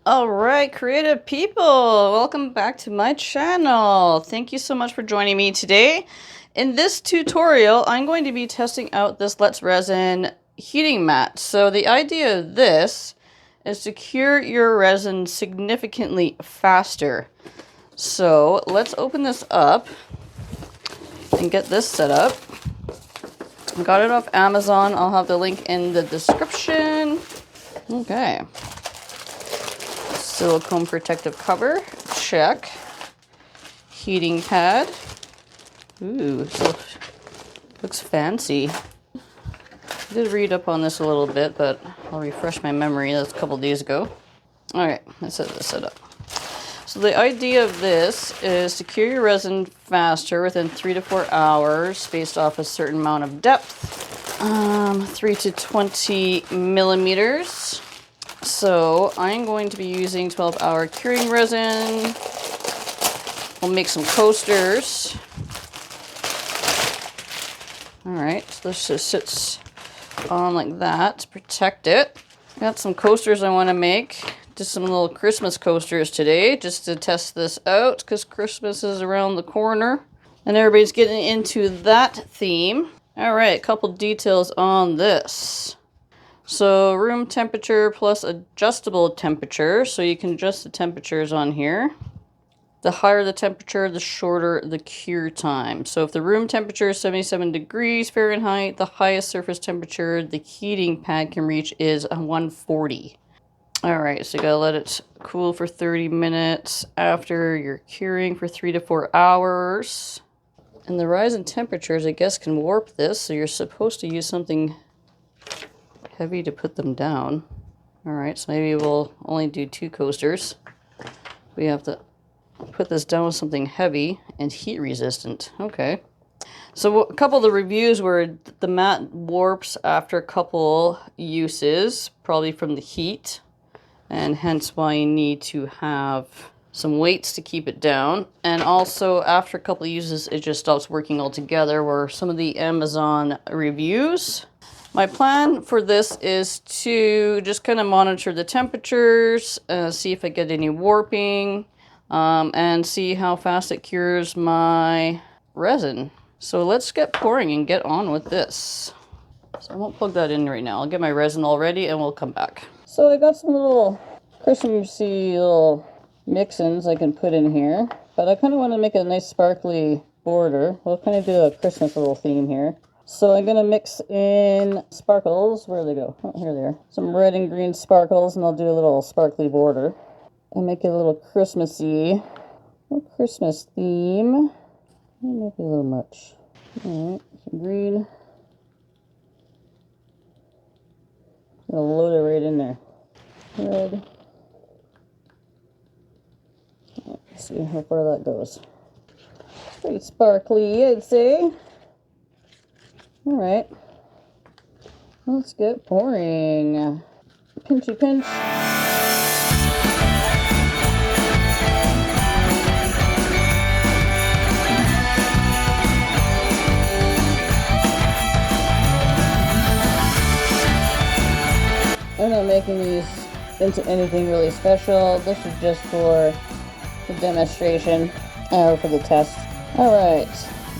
All right, creative people, welcome back to my channel. Thank you so much for joining me today. In this tutorial, I'm going to be testing out this Let's Resin heating mat. So the idea of this is to cure your resin significantly faster. So let's open this up and get this set up. I got it off Amazon. I'll have the link in the description. Okay. Silicone protective cover, check. Heating pad. Ooh, looks fancy. I did read up on this a little bit, but I'll refresh my memory. That's a couple days ago. All right, let's set this up. So the idea of this is to cure your resin faster within 3 to 4 hours based off a certain amount of depth. 3 to 20 millimeters. So I'm going to be using 12-hour curing resin. We'll make some coasters. All right, so this just sits on like that to protect it. Got some coasters I want to make. Just some little Christmas coasters today, just to test this out, because Christmas is around the corner and everybody's getting into that theme. All right, a couple details on this. So room temperature plus adjustable temperature, so you can adjust the temperatures on here. The higher the temperature, the shorter the cure time. So if the room temperature is 77 degrees Fahrenheit, the highest surface temperature the heating pad can reach is 140. All right, so you gotta let it cool for 30 minutes after you're curing for 3 to 4 hours. And the rise in temperatures, I guess, can warp this, so you're supposed to use something heavy to put them down. All right, so maybe we'll only do 2 coasters. We have to put this down with something heavy and heat resistant. Okay. So a couple of the reviews were the mat warps after a couple uses, probably from the heat, and hence why you need to have some weights to keep it down. And also after a couple of uses, it just stops working altogether, were some of the Amazon reviews. My plan for this is to just kind of monitor the temperatures, see if I get any warping, and see how fast it cures my resin. So let's get pouring and get on with this. So I won't plug that in right now. I'll get my resin all ready and we'll come back. So I got some little Christmassy little mix-ins I can put in here, but I kind of want to make a nice sparkly border. We'll kind of do a Christmas little theme here. So I'm going to mix in sparkles. Where do they go? Oh, here they are. Some red and green sparkles, and I'll do a little sparkly border. And make it a little Christmassy. Little Christmas theme. That might be a little much. Alright, some green. I'll load it right in there. Red. Let's see how far that goes. It's pretty sparkly, I'd say. Alright, let's get pouring. Pinchy pinch. I'm not making these into anything really special. This is just for the demonstration or for the test. Alright.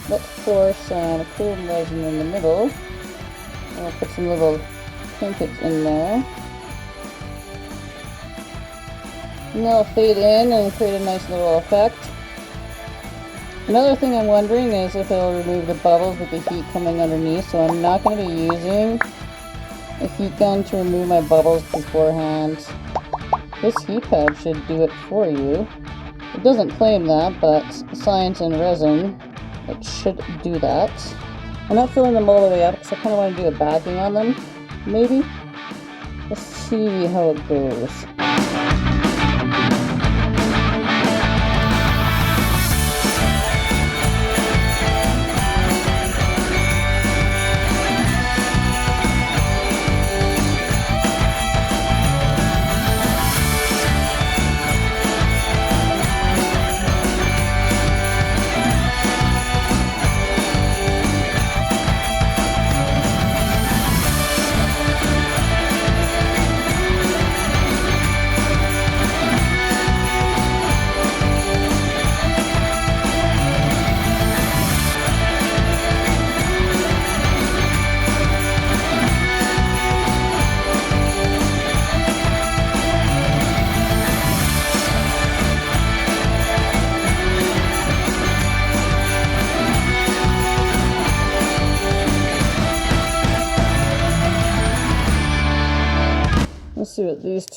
Let's pour some cool resin in the middle. I'll put some little trinkets in there. And they'll fade in and create a nice little effect. Another thing I'm wondering is if it'll remove the bubbles with the heat coming underneath. So I'm not going to be using a heat gun to remove my bubbles beforehand. This heat pad should do it for you. It doesn't claim that, but science and resin, it should do that. I'm not filling them all the way up because I kind of want to do a backing on them, maybe. Let's see how it goes.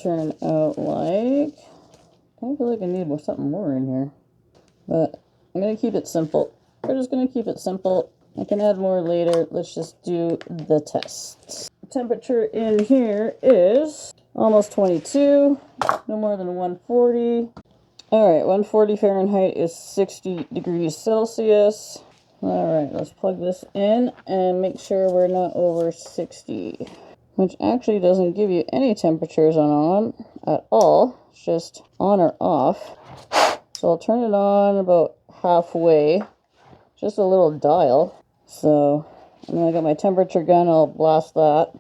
turn out like? I feel like I need something more in here, but I'm going to keep it simple. We're just going to keep it simple. I can add more later. Let's just do the test. The temperature in here is almost 22, no more than 140. All right, 140 Fahrenheit is 60 degrees Celsius. All right, let's plug this in and make sure we're not over 60, which actually doesn't give you any temperatures on at all. It's just on or off. So I'll turn it on about halfway, just a little dial. So, and then I got my temperature gun, I'll blast that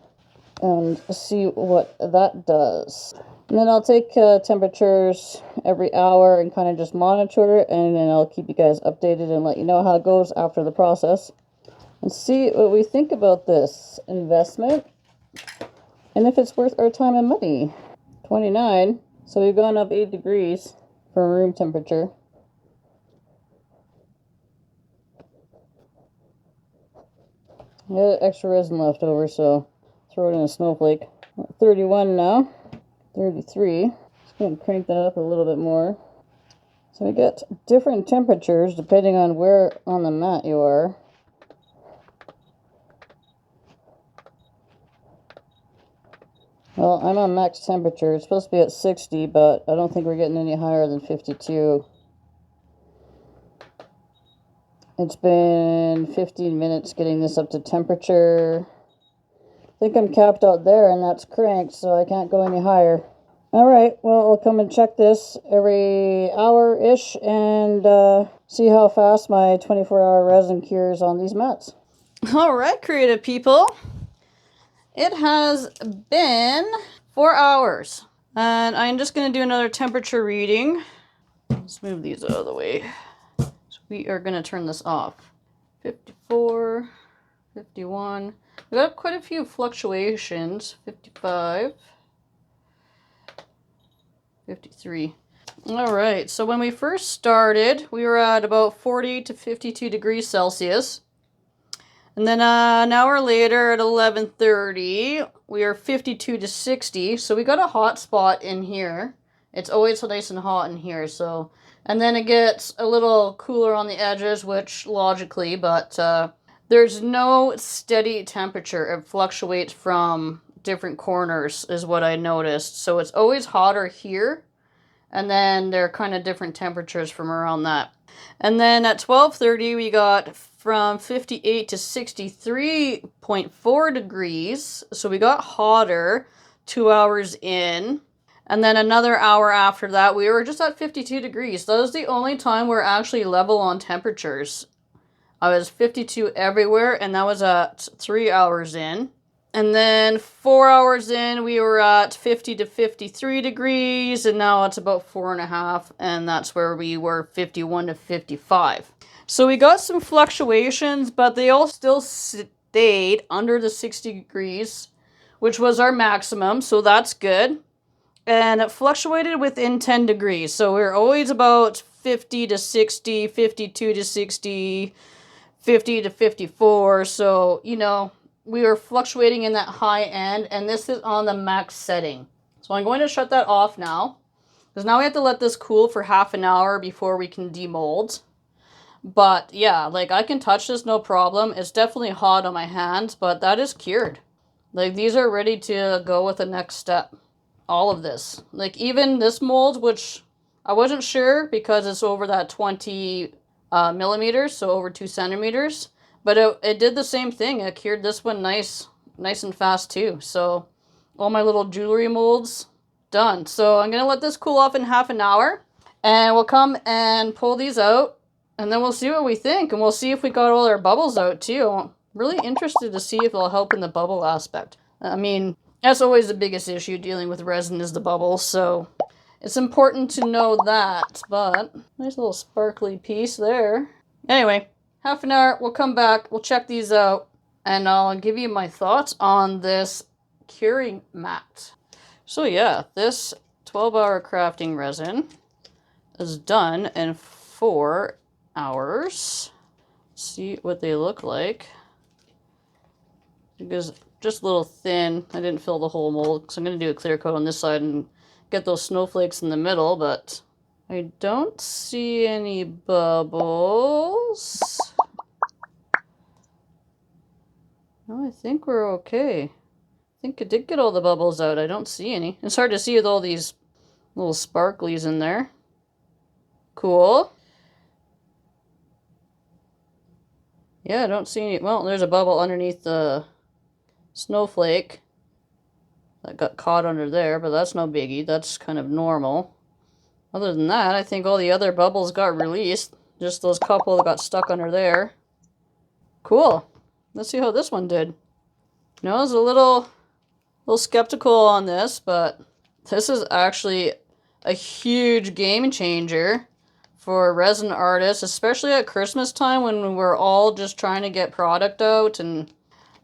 and see what that does. And then I'll take temperatures every hour and kind of just monitor it, and then I'll keep you guys updated and let you know how it goes after the process. And see what we think about this investment and if it's worth our time and money. 29, so we've gone up 8 degrees from room temperature. I got extra resin left over, so throw it in a snowflake. 31 now. 33. Just going to crank that up a little bit more. So we get different temperatures depending on where on the mat you are. Well, I'm on max temperature. It's supposed to be at 60, but I don't think we're getting any higher than 52. It's been 15 minutes getting this up to temperature. I think I'm capped out there, and that's cranked, so I can't go any higher. All right, well, I'll come and check this every hour-ish and see how fast my 24-hour resin cures on these mats. All right, creative people. It has been 4 hours, and I'm just going to do another temperature reading. Let's move these out of the way. So we are going to turn this off. 54, 51. We got quite a few fluctuations. 55, 53. All right, so when we first started, we were at about 40 to 52 degrees Celsius. And then an hour later at 11:30, we are 52 to 60. So we got a hot spot in here. It's always so nice and hot in here. So, and then it gets a little cooler on the edges, which logically, but there's no steady temperature. It fluctuates from different corners is what I noticed. So it's always hotter here. And then there are kind of different temperatures from around that. And then at 12:30, we got from 58 to 63.4 degrees. So we got hotter 2 hours in. And then another hour after that, we were just at 52 degrees. That was the only time we're actually level on temperatures. I was 52 everywhere, and that was at 3 hours in. And then 4 hours in, we were at 50 to 53 degrees, and now it's about 4.5, and that's where we were 51 to 55. So we got some fluctuations, but they all still stayed under the 60 degrees, which was our maximum, so that's good. And it fluctuated within 10 degrees, so we were always about 50 to 60, 52 to 60, 50 to 54, so, you know, we were fluctuating in that high end, and this is on the max setting. So I'm going to shut that off now, because now we have to let this cool for half an hour before we can demold. But yeah, like I can touch this no problem. It's definitely hot on my hands, but that is cured. Like these are ready to go with the next step. All of this. Like even this mold, which I wasn't sure because it's over that 20 millimeters, so over 2 centimeters. But it did the same thing. It cured this one nice and fast too. So all my little jewelry molds done. So I'm going to let this cool off in half an hour. And we'll come and pull these out. And then we'll see what we think. And we'll see if we got all our bubbles out too. I'm really interested to see if it'll help in the bubble aspect. I mean, that's always the biggest issue dealing with resin is the bubbles. So it's important to know that. But nice little sparkly piece there. Anyway. Half an hour, we'll come back, we'll check these out, and I'll give you my thoughts on this curing mat. So yeah, this 12-hour crafting resin is done in 4 hours. Let's see what they look like. Because just a little thin. I didn't fill the whole mold because I'm going to do a clear coat on this side and get those snowflakes in the middle, but I don't see any bubbles. No, I think we're okay. I think I did get all the bubbles out. I don't see any. It's hard to see with all these little sparklies in there. Cool. Yeah, I don't see any. Well, there's a bubble underneath the snowflake that got caught under there, but that's no biggie. That's kind of normal. Other than that, I think all the other bubbles got released. Just those couple that got stuck under there. Cool. Let's see how this one did. You know, I was a little skeptical on this, but this is actually a huge game changer for resin artists, especially at Christmas time when we're all just trying to get product out. And,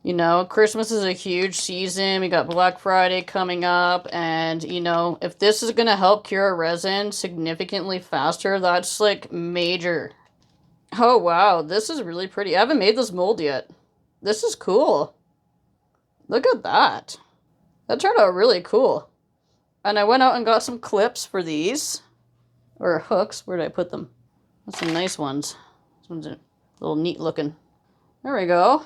you know, Christmas is a huge season. We got Black Friday coming up. And, you know, if this is going to help cure resin significantly faster, that's like major. Oh, wow. This is really pretty. I haven't made this mold yet. This is cool. Look at that. That turned out really cool. And I went out and got some clips for these. Or hooks. Where did I put them? That's some nice ones. This one's a little neat looking. There we go.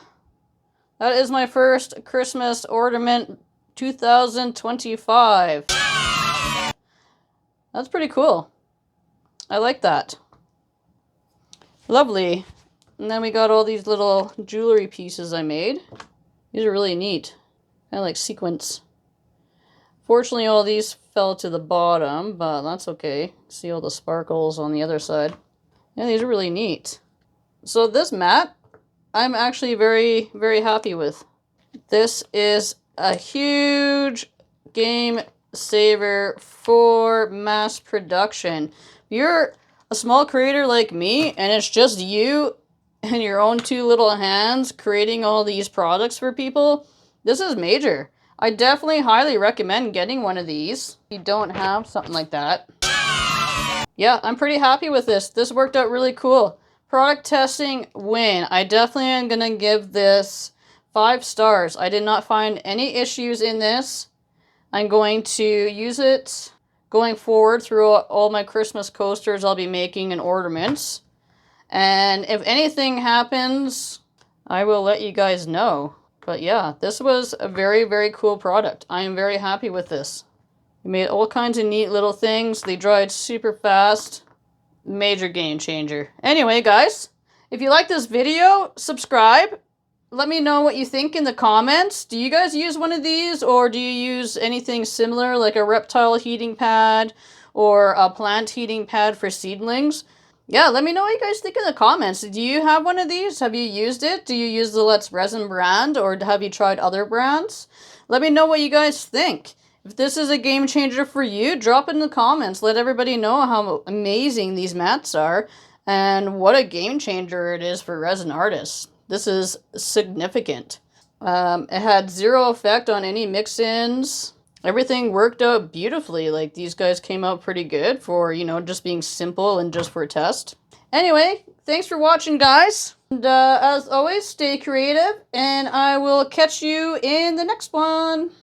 That is my first Christmas ornament 2025. That's pretty cool. I like that. Lovely. And then we got all these little jewelry pieces I made. These are really neat. Kind of like sequins. Fortunately, all these fell to the bottom, but that's okay. See all the sparkles on the other side. Yeah, these are really neat. So this mat, I'm actually very, very happy with. This is a huge game saver for mass production. If you're a small creator like me, and it's just you and your own two little hands creating all these products for people, this is major. I definitely highly recommend getting one of these if you don't have something like that. Yeah, I'm pretty happy with this. This worked out really cool. Product testing win. I definitely am going to give this 5 stars. I did not find any issues in this. I'm going to use it going forward through all my Christmas coasters I'll be making and ornaments. And if anything happens, I will let you guys know. But yeah, this was a very, very cool product. I am very happy with this. We made all kinds of neat little things. They dried super fast. Major game changer. Anyway, guys, if you like this video, subscribe. Let me know what you think in the comments. Do you guys use one of these, or do you use anything similar like a reptile heating pad or a plant heating pad for seedlings? Yeah, let me know what you guys think in the comments. Do you have one of these? Have you used it? Do you use the Let's Resin brand, or have you tried other brands? Let me know what you guys think. If this is a game changer for you, drop it in the comments. Let everybody know how amazing these mats are and what a game changer it is for resin artists. This is significant. It had zero effect on any mix-ins. Everything worked out beautifully. Like, these guys came out pretty good for, you know, just being simple and just for a test. Anyway, thanks for watching, guys. And as always, stay creative, and I will catch you in the next one.